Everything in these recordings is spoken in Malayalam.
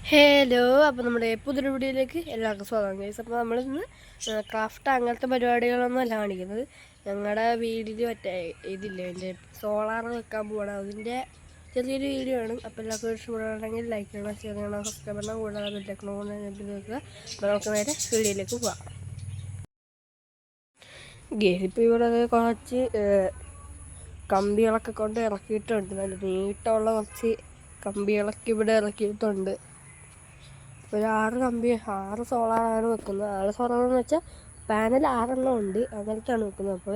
ഹലോ, അപ്പോൾ നമ്മുടെ പുതിയൊരു വീഡിയോയിലേക്ക് എല്ലാവർക്കും സ്വാഗതം ഗൈസ്. അപ്പോൾ നമ്മളിന്ന് ക്രാഫ്റ്റ് അങ്ങനത്തെ പരിപാടികളൊന്നും അല്ല കാണിക്കുന്നത്. ഞങ്ങളുടെ വീടിൽ മറ്റേ ഇതില്ലേ, എൻ്റെ സോളാർ വെക്കാൻ പോകണം, അതിൻ്റെ ചെറിയൊരു വീഡിയോ ആണ്. അപ്പോൾ എല്ലാവർക്കും ഇഷ്ടപ്പെടുകയാണെങ്കിൽ ലൈക്ക് ചെയ്യണം, ഷെയർ ചെയ്യണം, സബ്സ്ക്രൈബ് ചെയ്യണം, കൂടാതെ വെക്കുക. അപ്പോൾ നമുക്ക് നേരെ വീഡിയോയിലേക്ക് പോകാം. ഗൈസ്, ഇപ്പോൾ ഇവിടെ കുറച്ച് കമ്പികളൊക്കെ കൊണ്ട് ഇറക്കിയിട്ടുണ്ട്. നല്ല നീട്ടമുള്ള കുറച്ച് കമ്പികളൊക്കെ ഇവിടെ ഇറക്കിയിട്ടുണ്ട്. ഒരു 6 സോളാറാണ് വെക്കുന്നത്. 6 സോളാർ എന്ന് വെച്ചാൽ പാനൽ 6 ഉണ്ട്, അങ്ങനത്തെയാണ് വെക്കുന്നത്. അപ്പോൾ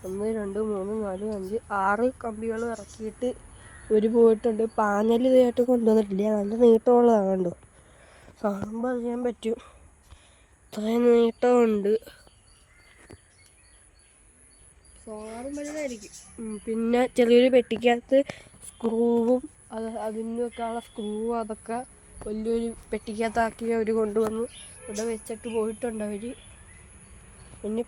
1 2 3 4 5 6 കമ്പികൾ ഇറക്കിയിട്ട് പോയിട്ടുണ്ട്. പാനൽ ഇതായിട്ട് കൊണ്ടുവന്നിട്ടില്ല, നല്ല നീട്ടമുള്ളതാണ്. കണ്ടോ, കാണുമ്പോൾ അറിയാൻ പറ്റും ഇത്രയും നീട്ടമുണ്ട്. സോളാറും വലുതായിരിക്കും. പിന്നെ ചെറിയൊരു പെട്ടിക്കകത്ത് സ്ക്രൂവും അതിന് വെക്കാനുള്ള സ്ക്രൂവും അതൊക്കെ വലിയൊരു പെട്ടിക്കകത്താക്കി അവർ കൊണ്ടുവന്ന് ഇവിടെ വെച്ചിട്ട് പോയിട്ടുണ്ട് അവർ. പിന്നെ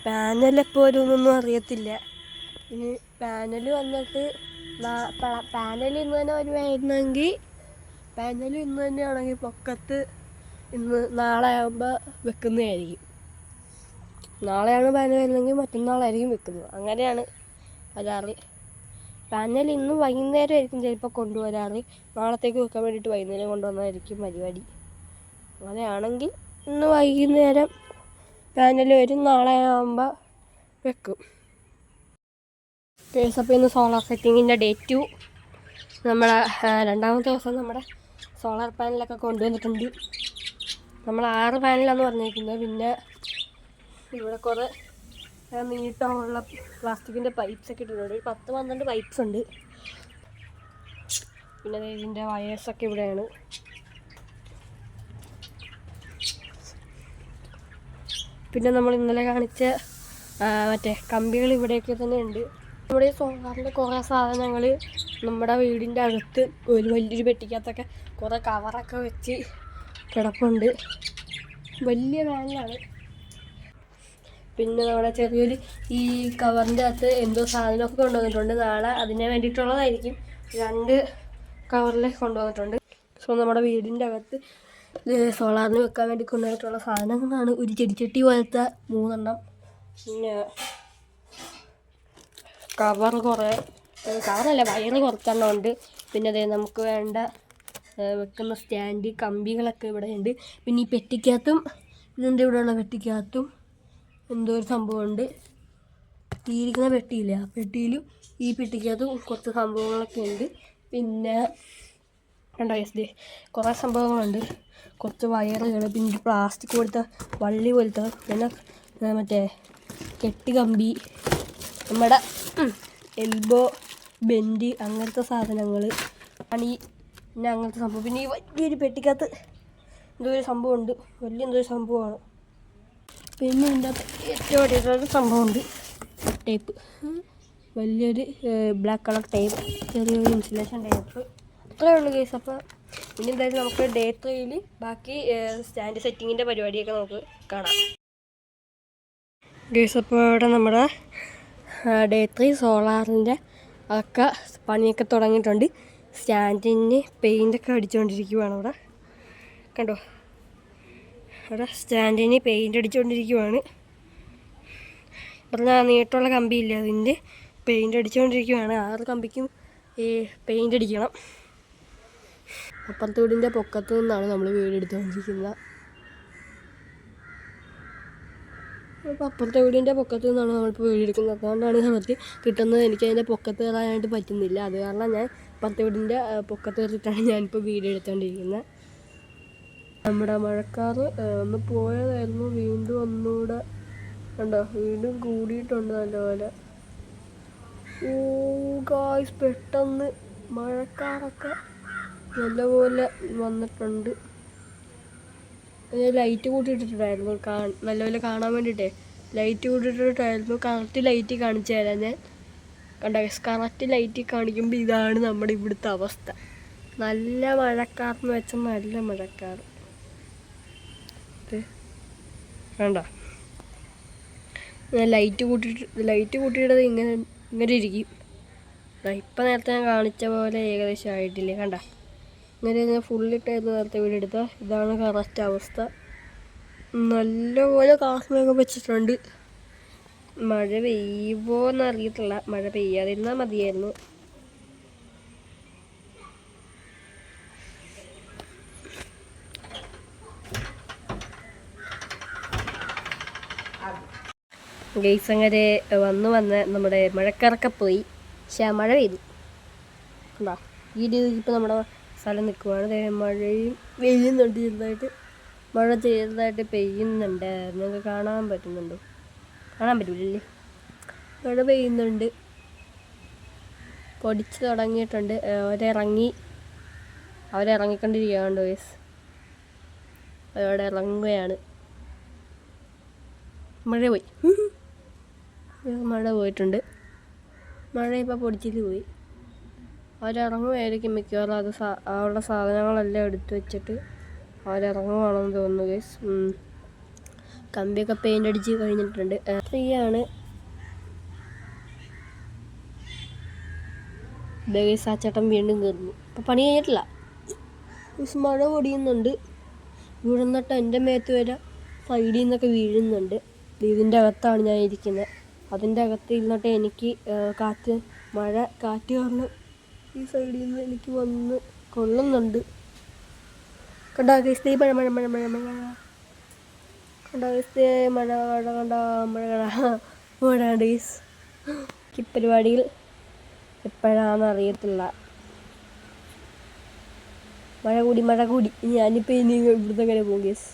പാനലെപ്പോൾ വരുമെന്നൊന്നും അറിയത്തില്ല. ഇനി പാനൽ വന്നിട്ട് പാനൽ ഇന്ന് തന്നെ വരുമായിരുന്നെങ്കിൽ പൊക്കത്ത് നാളെ ആകുമ്പോൾ വെക്കുന്നതായിരിക്കും. നാളെയാണ് പാനൽ വരുന്നെങ്കിൽ മറ്റന്നാളായിരിക്കും വെക്കുന്നത്. അങ്ങനെയാണ് വരാറ്. പാനൽ ഇന്ന് വൈകുന്നേരം ആയിരിക്കും ചിലപ്പോൾ കൊണ്ടുവരാറ്. നാളത്തേക്ക് വെക്കാൻ വേണ്ടിയിട്ട് വൈകുന്നേരം കൊണ്ടുവന്നതായിരിക്കും പരിപാടി. അങ്ങനെയാണെങ്കിൽ ഇന്ന് വൈകുന്നേരം പാനൽ വരും, നാളെ ആകുമ്പോൾ വെക്കും. അപ്പോൾ ഇന്ന് സോളാർ സെറ്റിങ്ങിൻ്റെ ഡേ 2 നമ്മളെ 2ാമത്തെ ദിവസം നമ്മുടെ സോളാർ പാനലൊക്കെ കൊണ്ടുവന്നിട്ടുണ്ട്. നമ്മൾ 6 പാനലാണെന്ന് പറഞ്ഞിരിക്കുന്നത്. പിന്നെ ഇവിടെ കുറേ നീട്ടമുള്ള പ്ലാസ്റ്റിക്കിൻ്റെ പൈപ്പ്സൊക്കെ ഇട്ടിട്ടുണ്ട്. 10-12 പൈപ്പ്സ് ഉണ്ട്. പിന്നെ ഇതിൻ്റെ വയേഴ്സൊക്കെ ഇവിടെയാണ്. പിന്നെ നമ്മൾ ഇന്നലെ കാണിച്ച മറ്റേ കമ്പികൾ ഇവിടെയൊക്കെ തന്നെ ഉണ്ട്. നമ്മുടെ ഈ സോളാറിൻ്റെ കുറേ സാധനങ്ങൾ നമ്മുടെ വീടിൻ്റെ അകത്ത് ഒരു വലിയൊരു പെട്ടിക്കകത്തൊക്കെ കുറേ കവറൊക്കെ വെച്ച് കിടപ്പുണ്ട്. വലിയ പാനലാണ്. പിന്നെ നമ്മുടെ ചെറിയൊരു ഈ കവറിൻ്റെ അകത്ത് എന്തോ സാധനമൊക്കെ കൊണ്ടുവന്നിട്ടുണ്ട്. നാളെ അതിന് വേണ്ടിയിട്ടുള്ളതായിരിക്കും. 2 കവറിൽ കൊണ്ടുവന്നിട്ടുണ്ട്. സോ നമ്മുടെ വീടിൻ്റെ അകത്ത് സോളാറിന് വെക്കാൻ വേണ്ടി കൊണ്ടുവന്നിട്ടുള്ള സാധനങ്ങളാണ്. ഒരു ചെടിച്ചട്ടി പോലത്തെ 3 എണ്ണം. പിന്നെ കവറല്ല, വയറ് കുറച്ചെണ്ണം ഉണ്ട്. പിന്നെ അതേ നമുക്ക് വേണ്ട വെക്കുന്ന സ്റ്റാൻഡ് കമ്പികളൊക്കെ ഇവിടെ ഉണ്ട്. പിന്നെ ഈ പെട്ടിക്കകത്തും ഇതിൻ്റെ ഇവിടെയുള്ള പെട്ടിക്കകത്തും എന്തോ ഒരു സംഭവമുണ്ട്. തീരിക്കുന്ന പെട്ടിയില്ല, ആ പെട്ടിയിലും ഈ പെട്ടിക്കകത്തും കുറച്ച് സംഭവങ്ങളൊക്കെ ഉണ്ട്. പിന്നെ കണ്ടോ കുറേ സംഭവങ്ങളുണ്ട്. കുറച്ച് വയറുകൾ, പിന്നെ പ്ലാസ്റ്റിക് പോലത്തെ വള്ളി പോലത്തെ, പിന്നെ മറ്റേ കെട്ട് കമ്പി, നമ്മുടെ എൽബോ ബെൻഡ്, അങ്ങനത്തെ സാധനങ്ങൾ ആണ്. പിന്നെ അങ്ങനത്തെ സംഭവം. പിന്നെ ഈ വലിയൊരു പെട്ടിക്കകത്ത് എന്തോ ഒരു സംഭവമുണ്ട്, വലിയ എന്തോ ഒരു സംഭവമാണ്. പിന്നെ ഇതിൻ്റെ അകത്ത് ഏറ്റവും അടിയിലൊരു സംഭവമുണ്ട്, ടേപ്പ്, വലിയൊരു ബ്ലാക്ക് കളർ ടേപ്പ്, ചെറിയൊരു ഇൻസുലേഷൻ ടേപ്പ്. അത്രയേ ഉള്ളൂ കേസ്. അപ്പോൾ ഇനി എന്തായാലും നമുക്ക് ഡേ 3 ബാക്കി സ്റ്റാൻഡ് സെറ്റിങ്ങിൻ്റെ പരിപാടിയൊക്കെ നമുക്ക് കാണാം കേസ്. അപ്പോൾ ഇവിടെ നമ്മുടെ ഡേ 3 സോളാറിൻ്റെ ഒക്കെ പണിയൊക്കെ തുടങ്ങിയിട്ടുണ്ട്. സ്റ്റാൻഡിന് പെയിൻ്റൊക്കെ അടിച്ചുകൊണ്ടിരിക്കുവാണ് ഇവിടെ. കണ്ടോ, അവിടെ സ്റ്റാൻഡിന് പെയിൻ്റ് അടിച്ചുകൊണ്ടിരിക്കുവാണ്. പറഞ്ഞാൽ നീട്ടമുള്ള കമ്പിയില്ല, അതിൻ്റെ പെയിൻ്റ് അടിച്ചുകൊണ്ടിരിക്കുവാണ്. 6 കമ്പിക്കും ഈ പെയിൻ്റ് അടിക്കണം. അപ്പുറത്തെ വീടിൻ്റെ പൊക്കത്ത് നിന്നാണ് നമ്മൾ വീട് എടുത്തുകൊണ്ടിരിക്കുന്നത്. അപ്പോൾ അപ്പുറത്തെ വീടിൻ്റെ പൊക്കത്ത് നിന്നാണ് നമ്മളിപ്പോൾ വീട് എടുക്കുന്നത്. അതുകൊണ്ടാണ് നമുക്ക് കിട്ടുന്നത്. എനിക്ക് അതിൻ്റെ പൊക്കത്ത് കയറാനായിട്ട് പറ്റുന്നില്ല. അത് കാരണം ഞാൻ അപ്പുറത്തെ വീടിൻ്റെ പൊക്കത്ത് കയറിയിട്ടാണ് ഞാനിപ്പോൾ വീട് എടുത്തുകൊണ്ടിരിക്കുന്നത്. നമ്മുടെ മഴക്കാർ ഒന്ന് പോയതായിരുന്നു, വീണ്ടും ഒന്നുകൂടെ കണ്ടോ, വീണ്ടും കൂടിയിട്ടുണ്ട് നല്ലപോലെ. ഓ ഗായ്സ്, പെട്ടെന്ന് മഴക്കാറൊക്കെ നല്ലപോലെ വന്നിട്ടുണ്ട്. ലൈറ്റ് കൂട്ടിയിട്ടിട്ടുണ്ടായിരുന്നു, നല്ലപോലെ കാണാൻ വേണ്ടിയിട്ടേ ലൈറ്റ് കൂട്ടിയിട്ടിട്ടായിരുന്നു. കറക്റ്റ് ലൈറ്റ് കാണിച്ചു തരാം ഞാൻ. കണ്ടോ, കറക്റ്റ് ലൈറ്റ് കാണിക്കുമ്പോൾ ഇതാണ് നമ്മുടെ ഇവിടുത്തെ അവസ്ഥ. നല്ല മഴക്കാറെന്ന് വെച്ചാൽ നല്ല മഴക്കാർ. വേണ്ട, ലൈറ്റ് കൂട്ടിയിട്ടത് ഇങ്ങനെ ഇരിക്കും. ഇപ്പം നേരത്തെ ഞാൻ കാണിച്ച പോലെ ഏകദേശം ആയിട്ടില്ലേ, കണ്ട ഇങ്ങനെ ഞാൻ ഫുള്ളിട്ടായിരുന്നു നേരത്തെ വീഡിയോ എടുത്താൽ. ഇതാണ് കറക്റ്റ് അവസ്ഥ. നല്ലപോലെ കാസ്മൊക്കെ വെച്ചിട്ടുണ്ട്. മഴ പെയ്യുമോയെന്ന് അറിയത്തില്ല. മഴ പെയ്യാതിരുന്നാൽ മതിയായിരുന്നു. ഗെയ്സ് അങ്ങനെ വന്ന് നമ്മുടെ മഴക്കാറൊക്കെ പോയി. പക്ഷെ ആ മഴ പെയ്തു. കണ്ടോ ഈ രീതിയിൽ ഇപ്പോൾ നമ്മുടെ സ്ഥലം നിൽക്കുവാണ്. മഴയും പെയ്യുന്നുണ്ട്. ചെറുതായിട്ട് മഴ ചെറുതായിട്ട് പെയ്യുന്നുണ്ട്. നിങ്ങൾക്ക് കാണാൻ പറ്റുന്നുണ്ടോ? കാണാൻ പറ്റില്ലേ? മഴ പെയ്യുന്നുണ്ട്. പൊടിച്ച് തുടങ്ങിയിട്ടുണ്ട്. അവരിറങ്ങിക്കൊണ്ടിരിക്കുകയാണ് ഗെയ്സ്. അവരവിടെ ഇറങ്ങുകയാണ്. മഴ പോയി. മഴ പോയിട്ടുണ്ട്. മഴ ഇപ്പോൾ പൊടിച്ചിട്ട് പോയി. അവരിറങ്ങുമായിരിക്കും മിക്കവാറും. അത് അവരുടെ സാധനങ്ങളെല്ലാം എടുത്തു വെച്ചിട്ട് അവരിറങ്ങുവാണെന്ന് തോന്നുന്നു ഗൈസ്. കമ്പിയൊക്കെ പെയിൻ്റ് അടിച്ച് കഴിഞ്ഞിട്ടുണ്ട്. ഫ്രീയാണ് ഗൈസ്. ആ ചേട്ടൻ വീണ്ടും കയറുന്നു. ഇപ്പം പണി കഴിഞ്ഞിട്ടില്ല. മഴ പൊടിയുന്നുണ്ട്. ഇവിടെ നിന്നിട്ട് എൻ്റെ മേത്ത് വരെ സൈഡിൽ നിന്നൊക്കെ വീഴുന്നുണ്ട്. ഇതിൻ്റെ അകത്താണ് ഞാൻ ഇരിക്കുന്നത്. അതിൻ്റെ അകത്ത് ഇരുന്നിട്ട് എനിക്ക് കാറ്റ് കാരണം ഈ സൈഡിൽ നിന്ന് എനിക്ക് വന്ന് കൊള്ളുന്നുണ്ട്. കണ്ടാ ഗൈസ് മഴ മഴ മഴ മഴ മഴ കണ്ടാ ഗൈസ് മഴ മഴ കണ്ടാ മഴ മഴ ഗൈസ്. ഈ പരിപാടിയിൽ എപ്പോഴാണെന്ന് അറിയത്തില്ല. മഴ കൂടി ഞാനിപ്പോൾ ഇനി ഇവിടുന്ന് എങ്ങനെ പോകും ഗൈസ്.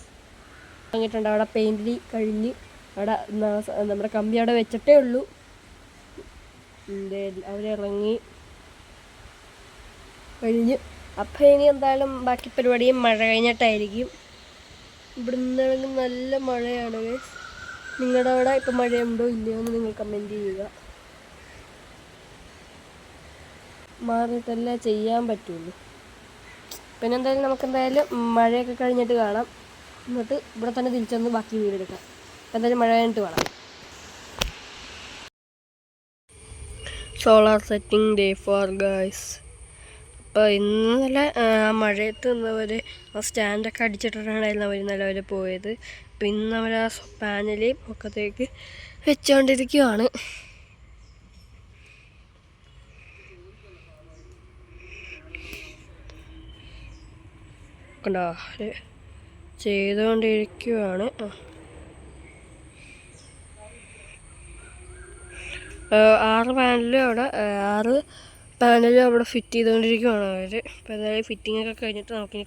വാങ്ങിയിട്ടുണ്ട്. അവിടെ പെയിൻറ് കഴിഞ്ഞ് അവിടെ നമ്മുടെ കമ്പി അവിടെ വെച്ചിട്ടേ ഉള്ളൂ. അവരിറങ്ങി കഴിഞ്ഞ്. അപ്പം ഇനി എന്തായാലും ബാക്കി പരിപാടിയും മഴ കഴിഞ്ഞിട്ടായിരിക്കും. ഇവിടെ നിന്നാണെങ്കിൽ നല്ല മഴയാണ് ഗൈസ്. നിങ്ങളുടെ അവിടെ ഇപ്പം മഴയുണ്ടോ ഇല്ലയോ എന്ന് നിങ്ങൾ കമൻറ്റ് ചെയ്യുക. മാറിയിട്ടല്ലേ ചെയ്യാൻ പറ്റുള്ളൂ. പിന്നെ എന്തായാലും നമുക്കെന്തായാലും മഴയൊക്കെ കഴിഞ്ഞിട്ട് കാണാം. എന്നിട്ട് ഇവിടെ തന്നെ തിരിച്ചൊന്ന് ബാക്കി വീഡിയോ എടുക്കാം. അപ്പം എന്തായാലും മഴ കഴിഞ്ഞിട്ട് കാണാം. Solar setting day 4 guys. അപ്പോൾ ഇന്നലെ മഴയത്ത് നിന്നവർ ആ സ്റ്റാൻഡൊക്കെ അടിച്ചിട്ടുണ്ടായിരുന്നു. അവർ ഇന്നലെ അവർ പോയത്. അപ്പോൾ ഇന്ന് അവർ ആ പാനൽ പൊക്കത്തേക്ക് വെച്ചുകൊണ്ടിരിക്കുകയാണ്. കണ്ടോ ചെയ്തുകൊണ്ടിരിക്കുകയാണ്. 6 പാനലും അവിടെ ഫിറ്റ് ചെയ്തുകൊണ്ടിരിക്കുകയാണ് അവർ. അപ്പോൾ അതായത് ഫിറ്റിങ്ങൊക്കെ കഴിഞ്ഞിട്ട് നമുക്കിനി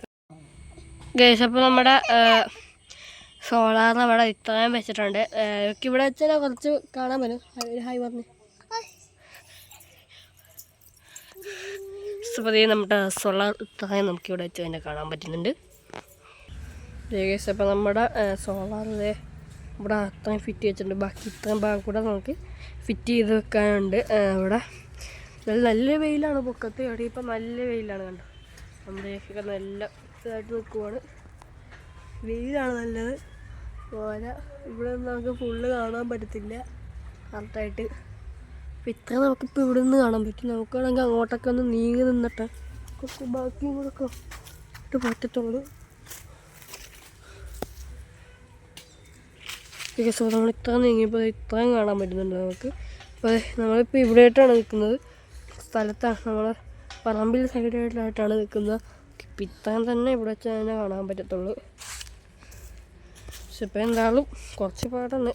ഗൈസ്. അപ്പോൾ നമ്മുടെ സോളാർ അവിടെ ഇത്രയും വെച്ചിട്ടുണ്ട്. ഇവിടെ വെച്ചാൽ കുറച്ച് കാണാൻ പറ്റും. ഹായ് പറഞ്ഞു. അപ്പോൾ നമ്മുടെ സോളാർ ഇത്രയും നമുക്കിവിടെ വെച്ച് തന്നെ കാണാൻ പറ്റുന്നുണ്ട് ഗൈസ്. അപ്പോൾ നമ്മുടെ സോളാറിലെ ഇവിടെ അത്രയും ഫിറ്റ് വെച്ചിട്ടുണ്ട്. ബാക്കി ഇത്രയും ഭാഗം കൂടെ നമുക്ക് ഫിറ്റ് ചെയ്ത് വെക്കാനുണ്ട്. ഇവിടെ നല്ല വെയിലാണ് പൊക്കത്ത്. ഇവിടെ ഇപ്പം നല്ല വെയിലാണ്. കണ്ടോ നമ്മുടെയൊക്കെ നല്ല ഇതായിട്ട് നിൽക്കുവാണ്. വെയിലാണ് നല്ലത്. പോലെ ഇവിടെ നമുക്ക് ഫുള്ള് കാണാൻ പറ്റത്തില്ല കറക്റ്റായിട്ട്. അപ്പം ഇത്ര നമുക്കിപ്പോൾ ഇവിടെ നിന്ന് കാണാൻ പറ്റും. നമുക്കാണെങ്കിൽ അങ്ങോട്ടൊക്കെ ഒന്ന് നീങ്ങി നിന്നിട്ട് കുറച്ച് ബാക്കിയും കൂടെ ഒക്കെ ഇട്ട് പറ്റത്തുള്ളൂ. സോ നമ്മൾ ഇത്ര നീങ്ങിയപ്പോൾ ഇത്രയും കാണാൻ പറ്റുന്നുണ്ട് നമുക്ക്. അപ്പോൾ നമ്മളിപ്പോൾ ഇവിടെയായിട്ടാണ് നിൽക്കുന്നത്. സ്ഥലത്താണ് നമ്മൾ പറമ്പിൽ സൈഡായിട്ടാണ് നിൽക്കുന്നത്. ഇപ്പം ഇത്രയും തന്നെ ഇവിടെ വെച്ച് തന്നെ കാണാൻ പറ്റത്തുള്ളൂ. പക്ഷെ ഇപ്പോൾ എന്തായാലും കുറച്ച് പാടാണ്.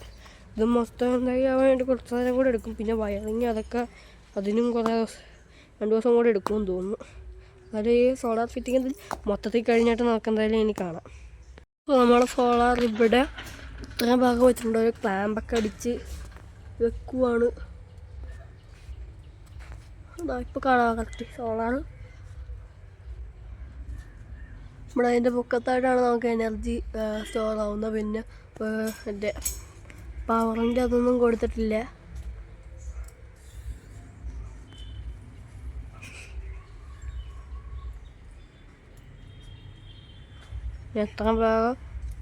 ഇത് മൊത്തം എന്തായി ആവാൻ വേണ്ടി കുറച്ച് നേരം കൂടെ എടുക്കും. പിന്നെ വയറിങ് അതൊക്കെ അതിനും കുറേ 2 ദിവസം കൂടെ എടുക്കുമെന്ന് തോന്നുന്നു. അത് ഈ സോളാർ ഫിറ്റിംഗ് മൊത്തത്തിൽ കഴിഞ്ഞിട്ട് നമുക്ക് എന്തായാലും ഇനി കാണാം. അപ്പോൾ നമ്മൾ സോളാർ ഇവിടെ ഇത്രയും ഭാഗം വെച്ചിട്ടുണ്ട്. ഒരു ക്ലാമ്പൊക്കെ അടിച്ച് വെക്കുവാണ്. ഇപ്പോൾ കാണാം കറക്റ്റ് സോളാർ. നമ്മുടെ അതിൻ്റെ പൊക്കത്തായിട്ടാണ് നമുക്ക് എനർജി സ്റ്റോർ ആവുന്നത്. പിന്നെ എൻ്റെ പവറിൻ്റെ അതൊന്നും കൊടുത്തിട്ടില്ല. എത്ര ഭാഗം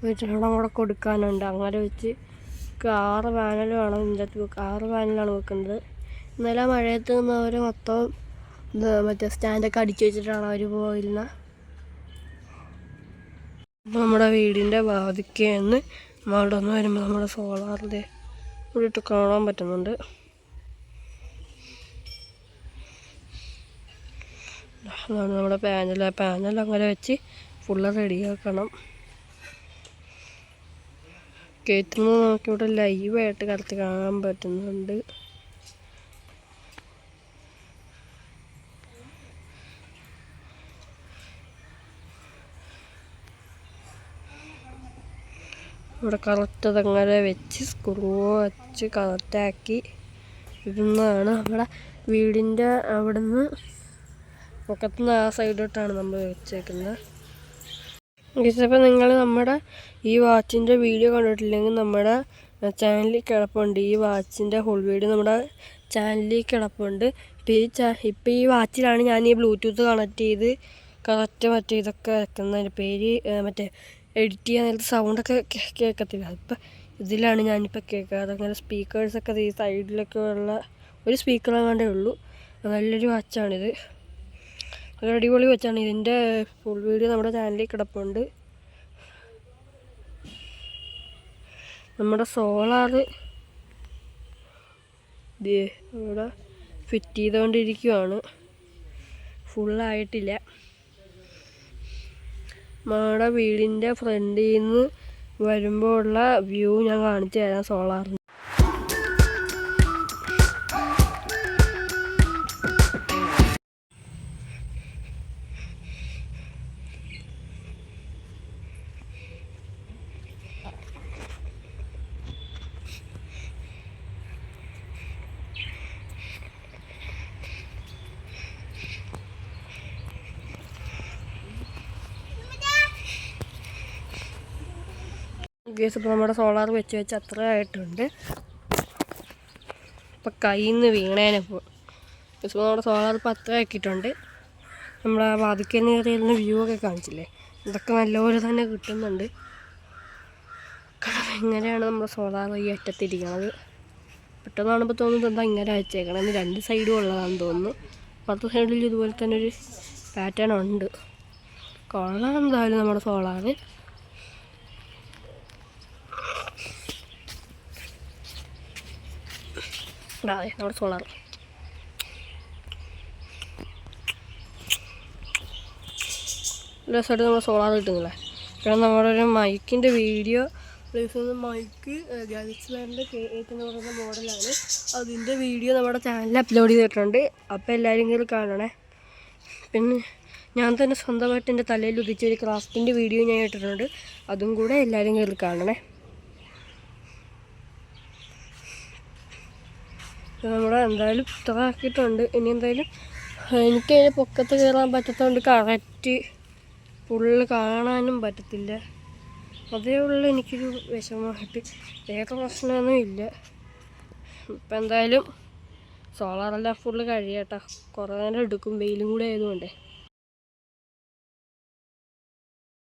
വെച്ചിട്ടുള്ള കൂടെ കൊടുക്കാനുണ്ട്. അങ്ങനെ വെച്ച് 6 പാനൽ വേണം. ഇതിൻ്റെ അകത്ത് 6 പാനലാണ് വെക്കുന്നത്. ഇന്നലെ മഴയത്ത് നിന്നവർ മൊത്തം മറ്റേ സ്റ്റാൻഡൊക്കെ അടിച്ചു വെച്ചിട്ടാണ് അവർ പോയിരുന്നത്. നമ്മുടെ വീടിൻ്റെ വാതിക്കന്ന് അവിടെ നിന്ന് വരുമ്പോൾ നമ്മുടെ സോളാറിൻ്റെ ഇവിടെ ഇട്ട് കാണാൻ പറ്റുന്നുണ്ട്. അതാണ് നമ്മുടെ പാനൽ അങ്ങനെ വെച്ച് ഫുള്ള് റെഡിയാക്കണം. കയറ്റുന്നത് നമുക്കിവിടെ ലൈവായിട്ട് കടത്തി കാണാൻ പറ്റുന്നുണ്ട്. ഇവിടെ കറക്റ്റ് അതങ്ങനെ വെച്ച് സ്ക്രൂ വെച്ച് കറക്റ്റാക്കി ഇടുന്നതാണ്. നമ്മുടെ വീടിൻ്റെ അവിടെ നിന്ന് പൊക്കത്തുനിന്ന് ആ സൈഡോട്ടാണ് നമ്മൾ വെച്ചേക്കുന്നത്. ഇപ്പോൾ നിങ്ങൾ നമ്മുടെ ഈ വാച്ചിൻ്റെ വീഡിയോ കണ്ടിട്ടില്ലെങ്കിൽ നമ്മുടെ ചാനലിൽ കിടപ്പുണ്ട്. ഈ വാച്ചിൻ്റെ ഫുൾ വീഡിയോ നമ്മുടെ ചാനലിൽ കിടപ്പുണ്ട്. ഇപ്പോൾ ഈ വാച്ചിലാണ് ഞാൻ ഈ ബ്ലൂടൂത്ത് കണക്ട് ചെയ്ത് കറക്റ്റ് ഇതൊക്കെ വെക്കുന്നതിൻ്റെ പേര് എഡിറ്റ് ചെയ്യാൻ നേരത്തെ സൗണ്ടൊക്കെ കേൾക്കത്തില്ല. ഇപ്പം ഇതിലാണ് ഞാനിപ്പോൾ കേൾക്കാറ്. അങ്ങനെ സ്പീക്കേഴ്സൊക്കെ ഈ സൈഡിലൊക്കെ ഉള്ള ഒരു സ്പീക്കർ അങ്ങാണ്ടേ ഉള്ളൂ. നല്ലൊരു വാച്ചാണിത്. ഒരു അടിപൊളി വാച്ചാണ്. ഇതിൻ്റെ ഫുൾ വീഡിയോ നമ്മുടെ ചാനലിൽ കിടപ്പുണ്ട്. നമ്മുടെ സോളാർ ഇവിടെ ഫിറ്റ് ചെയ്തുകൊണ്ടിരിക്കുകയാണ്. ഫുള്ളായിട്ടില്ല. നമ്മുടെ വീടിൻ്റെ ഫ്രണ്ടിൽ നിന്ന് വരുമ്പോൾ ഉള്ള വ്യൂ ഞാൻ കാണിച്ചു തരാം സോളാറിന്. ഇപ്പോൾ നമ്മുടെ സോളാർ വെച്ച് അത്ര ആയിട്ടുണ്ട്. ഇപ്പം കയ്യിൽ നിന്ന് വീണേനപ്പോൾ ഇപ്പോൾ നമ്മുടെ സോളാർ ഇപ്പം അത്ര ആക്കിയിട്ടുണ്ട്. നമ്മുടെ വാതിക്കൽ നിന്ന് വ്യൂ ഒക്കെ കാണിച്ചില്ലേ, ഇതൊക്കെ നല്ലപോലെ തന്നെ കിട്ടുന്നുണ്ട്. കാരണം ഇങ്ങനെയാണ് നമ്മുടെ സോളാർ ഈ അറ്റത്തിരിക്കുന്നത്. പെട്ടെന്ന് കാണുമ്പോൾ തോന്നുന്നത് എന്താ ഇങ്ങനെ വെച്ചേക്കണം. 2 സൈഡും ഉള്ളതാണെന്ന് തോന്നുന്നു. 10 സൈഡിൽ ഇതുപോലെ തന്നെ ഒരു പാറ്റേൺ ഉണ്ട്. കൊള്ളാം എന്തായാലും നമ്മുടെ സോളാർ. നമ്മുടെ സോളാർ രസമായിട്ട് നമ്മുടെ സോളാർ കിട്ടുന്നില്ല. കാരണം നമ്മുടെ ഒരു മൈക്കിൻ്റെ വീഡിയോ മൈക്ക് ഗാലക്സി ബാൻഡിൻ്റെ K8 എന്ന് പറയുന്ന മോഡലാണ്. അതിൻ്റെ വീഡിയോ നമ്മുടെ ചാനലിൽ അപ്ലോഡ് ചെയ്തിട്ടുണ്ട്. അപ്പോൾ എല്ലാവരും കയറി കാണണേ. പിന്നെ ഞാൻ തന്നെ സ്വന്തമായിട്ട് എൻ്റെ തലയിൽ ഉദിച്ചൊരു ക്രാഫ്റ്റിൻ്റെ വീഡിയോ ഞാൻ ഇട്ടിട്ടുണ്ട്. അതും കൂടെ എല്ലാവരും കയറി കാണണേ. നമ്മുടെ എന്തായാലും ഇത്ര ആക്കിയിട്ടുണ്ട്. ഇനി എന്തായാലും എനിക്കതിന് പൊക്കത്ത് കയറാൻ പറ്റാത്തതുകൊണ്ട് കറക്റ്റ് ഫുള്ള് കാണാനും പറ്റത്തില്ല. അതേ ഉള്ളൂ എനിക്കൊരു വിഷമമായിട്ട്. വേറെ പ്രശ്നമൊന്നും ഇല്ല. ഇപ്പം എന്തായാലും സോളാറെല്ലാം ഫുള്ള് കഴിയട്ടോ. കുറേ നേരം എടുക്കും, വെയിലും കൂടെ ആയതുകൊണ്ടേ.